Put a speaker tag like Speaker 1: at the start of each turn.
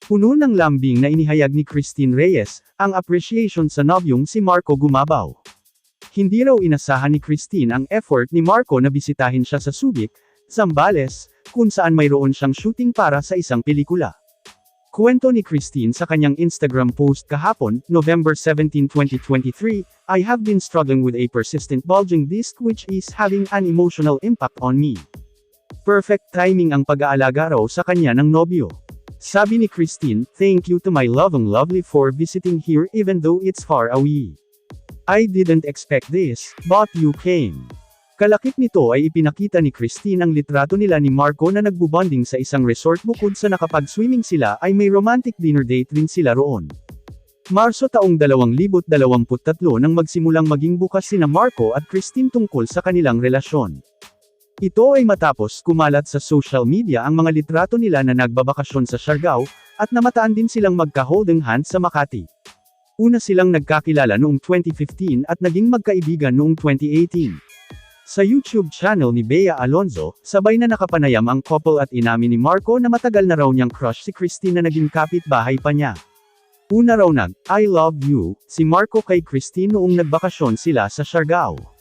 Speaker 1: Puno ng lambing na inihayag ni Christine Reyes, ang appreciation sa nobyong si Marco Gumabaw. Hindi raw inasahan ni Christine ang effort ni Marco na bisitahin siya sa Subic, Zambales, kung saan mayroon siyang shooting para sa isang pelikula. Kwento ni Christine sa kanyang Instagram post kahapon, November 17, 2023, "I have been struggling with a persistent bulging disc which is having an emotional impact on me." Perfect timing ang pag-aalaga raw sa kanya ng nobyo. Sabi ni Christine, "Thank you to my lovely for visiting here even though it's far away. I didn't expect this, but you came." Kalakip nito ay ipinakita ni Christine ang litrato nila ni Marco na nagbubonding sa isang resort bukod sa nakapag-swimming sila ay may romantic dinner date rin sila roon. Marso taong 2023 nang magsimulang maging bukas sina Marco at Christine tungkol sa kanilang relasyon. Ito ay matapos kumalat sa social media ang mga litrato nila na nagbabakasyon sa Siargao, at namataan din silang magka-holding hands sa Makati. Una silang nagkakilala noong 2015 at naging magkaibigan noong 2018. Sa YouTube channel ni Bea Alonzo, sabay na nakapanayam ang couple at inamin ni Marco na matagal na raw niyang crush si Christine na naging kapitbahay pa niya. Una raw "I love you" si Marco kay Christine noong nagbakasyon sila sa Siargao.